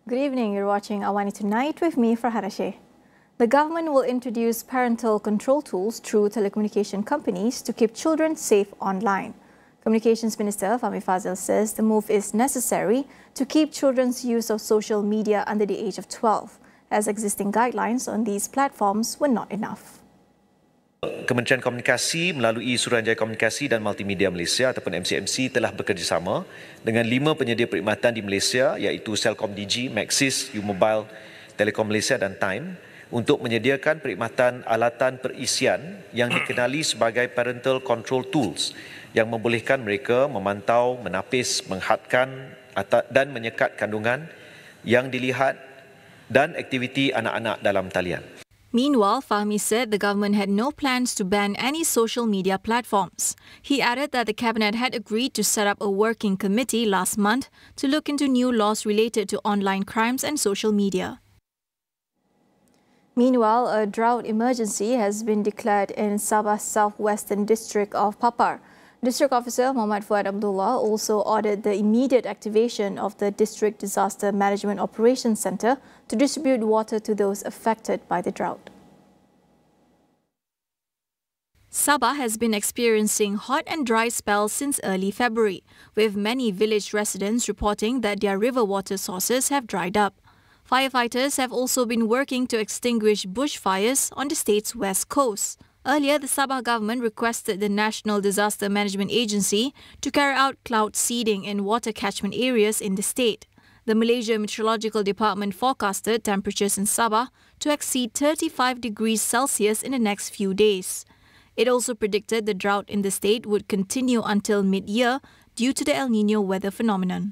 Good evening, you're watching AWANI Tonight with me, Farhana Sheikh. The government will introduce parental control tools through telecommunication companies to keep children safe online. Communications Minister Fahmi Fazil says the move is necessary to keep children's use of social media under the age of 12, as existing guidelines on these platforms were not enough. Kementerian Komunikasi melalui Suruhanjaya Komunikasi dan Multimedia Malaysia ataupun MCMC telah bekerjasama dengan 5 penyedia perkhidmatan di Malaysia iaitu Celcom Digi, Maxis, U-Mobile, Telekom Malaysia dan Time untuk menyediakan perkhidmatan alatan perisian yang dikenali sebagai parental control tools yang membolehkan mereka memantau, menapis, menghadkan dan menyekat kandungan yang dilihat dan aktiviti anak-anak dalam talian. Meanwhile, Fahmi said the government had no plans to ban any social media platforms. He added that the cabinet had agreed to set up a working committee last month to look into new laws related to online crimes and social media. Meanwhile, a drought emergency has been declared in Sabah's southwestern district of Papar. District Officer Muhammad Fuad Abdullah also ordered the immediate activation of the District Disaster Management Operations Centre to distribute water to those affected by the drought. Sabah has been experiencing hot and dry spells since early February, with many village residents reporting that their river water sources have dried up. Firefighters have also been working to extinguish bushfires on the state's west coast. Earlier, the Sabah government requested the National Disaster Management Agency to carry out cloud seeding in water catchment areas in the state. The Malaysia Meteorological Department forecasted temperatures in Sabah to exceed 35 degrees Celsius in the next few days. It also predicted the drought in the state would continue until mid-year due to the El Niño weather phenomenon.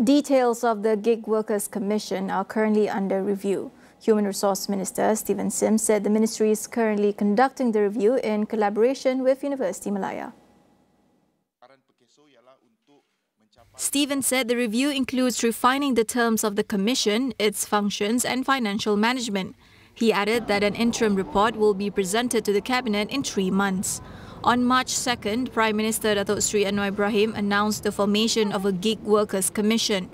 Details of the Gig Workers Commission are currently under review. Human Resource Minister Stephen Sims said the ministry is currently conducting the review in collaboration with University Malaya. Stephen said the review includes refining the terms of the commission, its functions and financial management. He added that an interim report will be presented to the cabinet in 3 months. On March 2nd, Prime Minister Datuk Sri Anwar Ibrahim announced the formation of a Gig Workers Commission.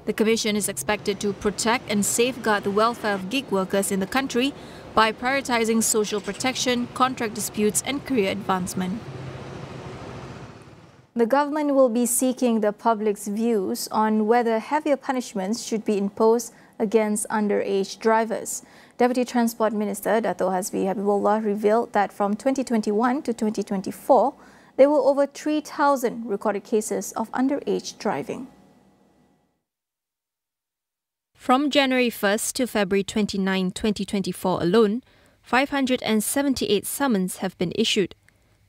The commission is expected to protect and safeguard the welfare of gig workers in the country by prioritizing social protection, contract disputes and career advancement. The government will be seeking the public's views on whether heavier punishments should be imposed against underage drivers. Deputy Transport Minister Dato' Hazbi Habibullah revealed that from 2021 to 2024, there were over 3,000 recorded cases of underage driving. From January 1st to February 29, 2024 alone, 578 summons have been issued.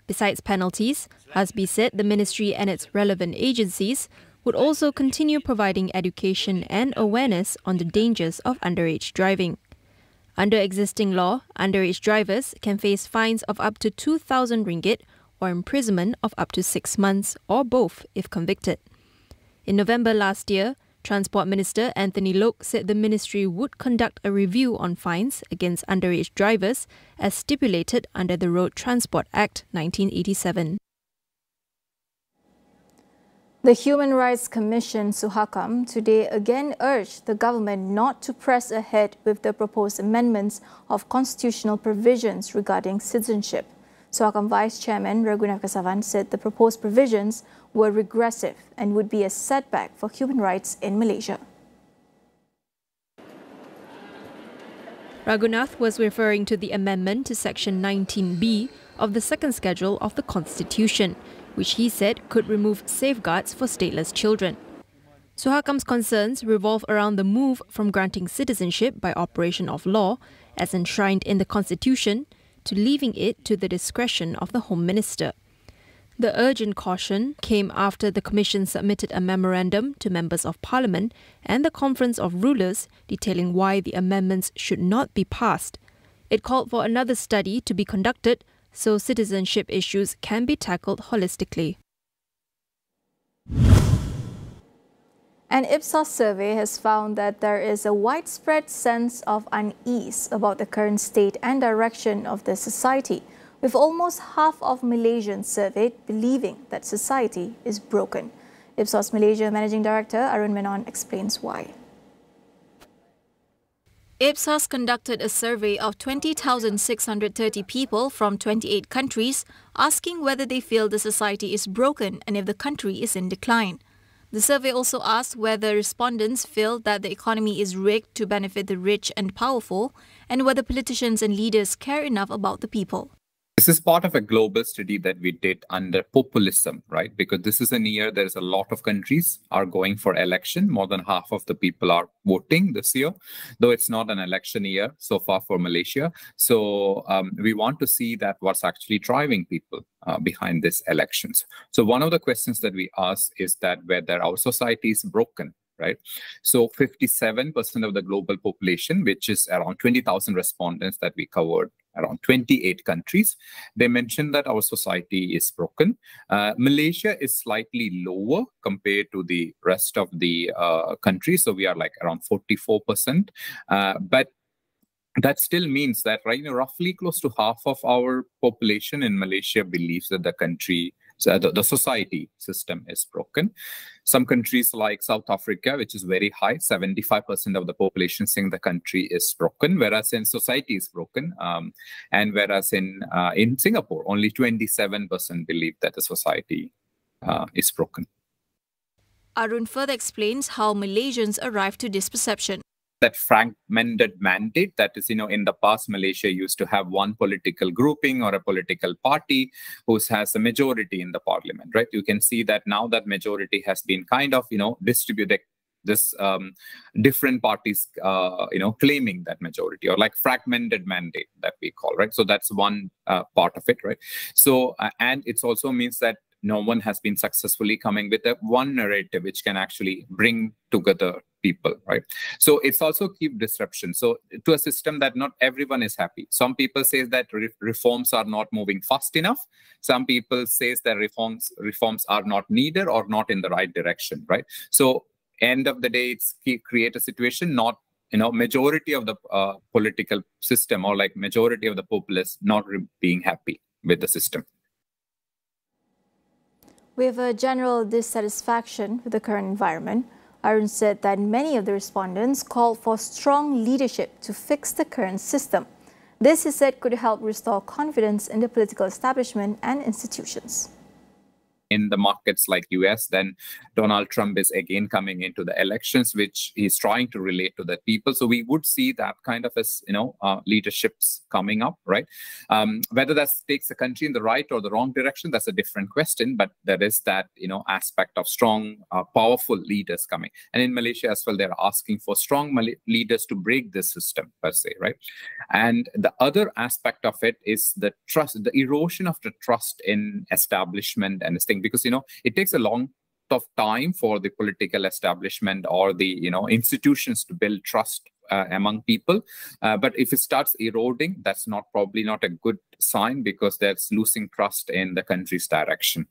Besides penalties, Hazbi said the ministry and its relevant agencies would also continue providing education and awareness on the dangers of underage driving. Under existing law, underage drivers can face fines of up to 2,000 ringgit or imprisonment of up to 6 months or both if convicted. In November last year, Transport Minister Anthony Loke said the ministry would conduct a review on fines against underage drivers as stipulated under the Road Transport Act 1987. The Human Rights Commission, Suhakam, today again urged the government not to press ahead with the proposed amendments of constitutional provisions regarding citizenship. Suhakam Vice Chairman Ragunath Kesavan said the proposed provisions were regressive and would be a setback for human rights in Malaysia. Ragunath was referring to the amendment to Section 19B of the second schedule of the Constitution, which he said could remove safeguards for stateless children. Suhakam's concerns revolve around the move from granting citizenship by operation of law, as enshrined in the Constitution, to leaving it to the discretion of the Home Minister. The urgent caution came after the Commission submitted a memorandum to members of Parliament and the Conference of Rulers detailing why the amendments should not be passed. It called for another study to be conducted so citizenship issues can be tackled holistically. An Ipsos survey has found that there is a widespread sense of unease about the current state and direction of the society, with almost half of Malaysians surveyed believing that society is broken. Ipsos Malaysia Managing Director Arun Menon explains why. Ipsos conducted a survey of 20,630 people from 28 countries, asking whether they feel the society is broken and if the country is in decline. The survey also asked whether respondents feel that the economy is rigged to benefit the rich and powerful, and whether politicians and leaders care enough about the people. This is part of a global study that we did under populism, right? Because this is a year there's a lot of countries are going for election. More than half of the people are voting this year, though it's not an election year so far for Malaysia. So we want to see that what's actually driving people behind these elections. So one of the questions that we ask is that whether our society is broken. Right. So 57% of the global population, which is around 20,000 respondents that we covered around 28 countries, they mentioned that our society is broken. Malaysia is slightly lower compared to the rest of the countries. So we are like around 44%. But that still means that roughly close to half of our population in Malaysia believes that the country, so the society system is broken. Some countries like South Africa, which is very high, 75% of the population saying the country is broken, whereas in society is broken. And whereas in Singapore, only 27% believe that the society is broken. Arun further explains how Malaysians arrived to this perception. That fragmented mandate, that is, in the past, Malaysia used to have one political grouping or a political party who has a majority in the parliament, right? You can see that now that majority has been kind of, distributed, this different parties, claiming that majority, or like fragmented mandate that we call, right? So that's one part of it, right? So, and it also means that no one has been successfully coming with a one narrative which can actually bring together people, right? So it's also keep disruption. So to a system that not everyone is happy. Some people say that reforms are not moving fast enough. Some people say that reforms are not needed or not in the right direction, right? So end of the day, it's create a situation not majority of the political system or like majority of the populace not being happy with the system. With a general dissatisfaction with the current environment, Arun said that many of the respondents called for strong leadership to fix the current system. This, he said, could help restore confidence in the political establishment and institutions. In the markets like US, then Donald Trump is again coming into the elections, which he's trying to relate to the people. So we would see that kind of as, leaderships coming up, right? Whether that takes the country in the right or the wrong direction, that's a different question. But there is that, aspect of strong, powerful leaders coming. And in Malaysia as well, they're asking for strong leaders to break this system per se, right? And the other aspect of it is the trust, the erosion of the trust in establishment and this thing. Because, it takes a long of time for the political establishment or the, institutions to build trust among people. But if it starts eroding, that's probably not a good sign because that's losing trust in the country's direction.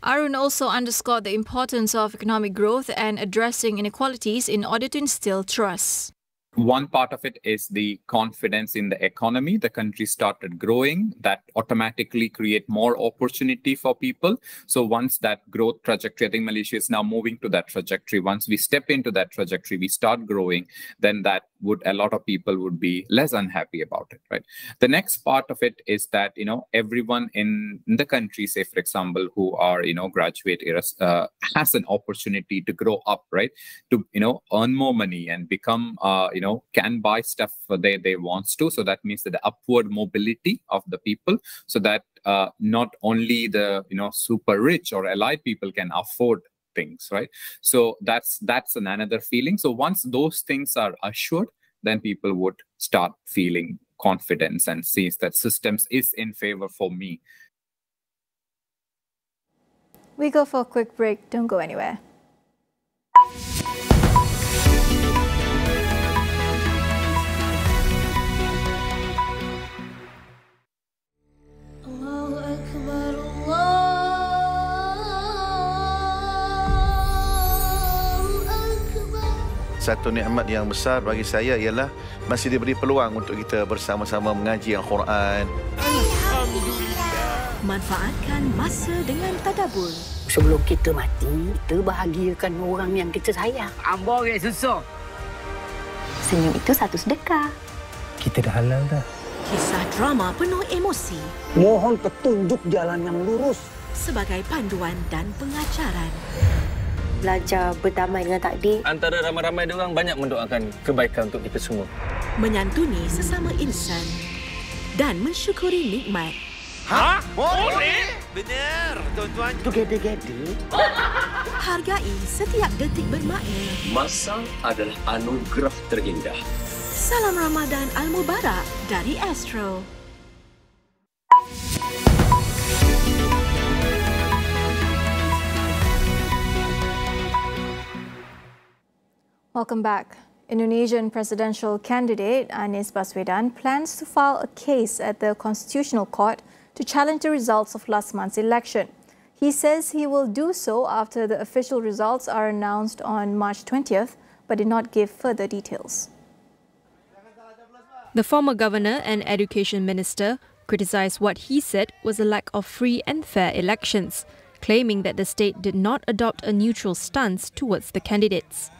Arun also underscored the importance of economic growth and addressing inequalities in order to instill trust. One part of it is the confidence in the economy. The country started growing. That automatically create more opportunity for people. So once that growth trajectory, I think Malaysia is now moving to that trajectory. Once we step into that trajectory, we start growing, then a lot of people would be less unhappy about it, right? The next part of it is that, everyone in the country, say, for example, who are, graduate eras, has an opportunity to grow up, right? To, earn more money and become, can buy stuff they want to. So that means that the upward mobility of the people, so that not only the super rich or elite people can afford things, right? So that's another feeling. So once those things are assured, then people would start feeling confidence and sees that systems is in favor for me. We go for a quick break. Don't go anywhere. Satu nikmat yang besar bagi saya ialah masih diberi peluang untuk kita bersama-sama mengaji Al-Quran. Alhamdulillah. Manfaatkan masa dengan tadabbur. Sebelum kita mati, kita bahagiakan orang yang kita sayang. Ambo ke susu. Senyum itu satu sedekah. Kita dah halal dah. Kisah drama penuh emosi. Mohon petunjuk jalan yang lurus. Sebagai panduan dan pengajaran. Belajar berdamai dengan takdir. Antara ramai-ramai diorang banyak mendoakan kebaikan untuk kita semua. Menyantuni sesama insan. Dan mensyukuri nikmat. Ha? Boleh? Benar, tuan-tuan. Together. Hargai setiap detik bermakna. Masa adalah anugerah terindah. Salam Ramadan Al-Mubarak dari Astro. Welcome back. Indonesian presidential candidate Anies Baswedan plans to file a case at the Constitutional Court to challenge the results of last month's election. He says he will do so after the official results are announced on March 20th, but did not give further details. The former governor and education minister criticized what he said was a lack of free and fair elections, claiming that the state did not adopt a neutral stance towards the candidates.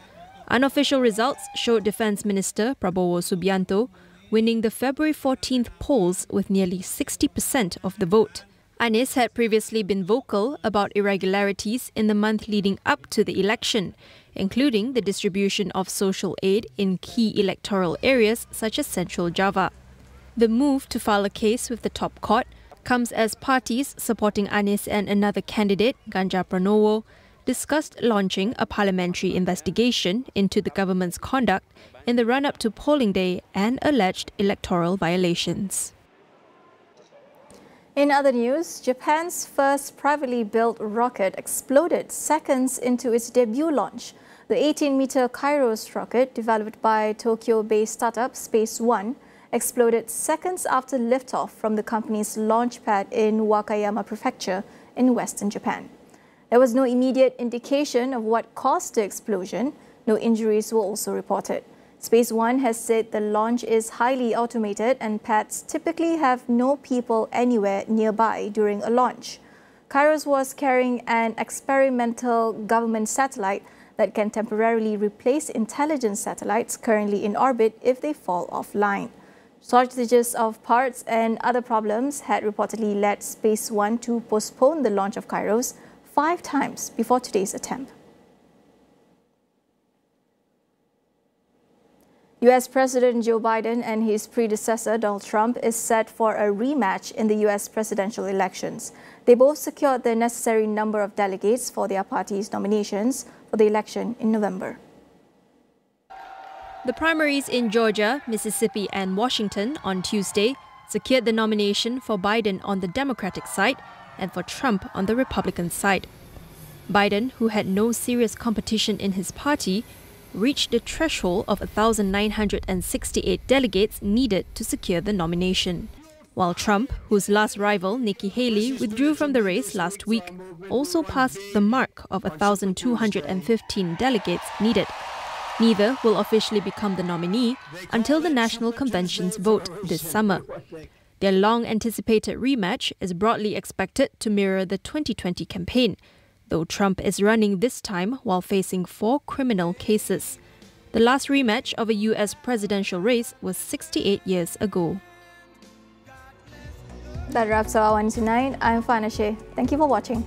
Unofficial results showed Defence Minister Prabowo Subianto winning the February 14th polls with nearly 60% of the vote. Anies had previously been vocal about irregularities in the month leading up to the election, including the distribution of social aid in key electoral areas such as Central Java. The move to file a case with the top court comes as parties supporting Anies and another candidate, Ganjar Pranowo, discussed launching a parliamentary investigation into the government's conduct in the run-up to polling day and alleged electoral violations. In other news, Japan's first privately built rocket exploded seconds into its debut launch. The 18-meter Kairos rocket, developed by Tokyo-based startup Space One, exploded seconds after liftoff from the company's launch pad in Wakayama Prefecture in western Japan. There was no immediate indication of what caused the explosion. No injuries were also reported. Space One has said the launch is highly automated and pads typically have no people anywhere nearby during a launch. Kairos was carrying an experimental government satellite that can temporarily replace intelligence satellites currently in orbit if they fall offline. Shortages of parts and other problems had reportedly led Space One to postpone the launch of Kairos 5 times before today's attempt. US President Joe Biden and his predecessor Donald Trump is set for a rematch in the US presidential elections. They both secured the necessary number of delegates for their party's nominations for the election in November. The primaries in Georgia, Mississippi and Washington on Tuesday secured the nomination for Biden on the Democratic side and for Trump on the Republican side. Biden, who had no serious competition in his party, reached the threshold of 1,968 delegates needed to secure the nomination. While Trump, whose last rival, Nikki Haley, withdrew from the race last week, also passed the mark of 1,215 delegates needed. Neither will officially become the nominee until the National Convention's vote this summer. Their long-anticipated rematch is broadly expected to mirror the 2020 campaign, though Trump is running this time while facing 4 criminal cases. The last rematch of a US presidential race was 68 years ago. That wraps up AWANI tonight. I'm Farhana Sheikh. Thank you for watching.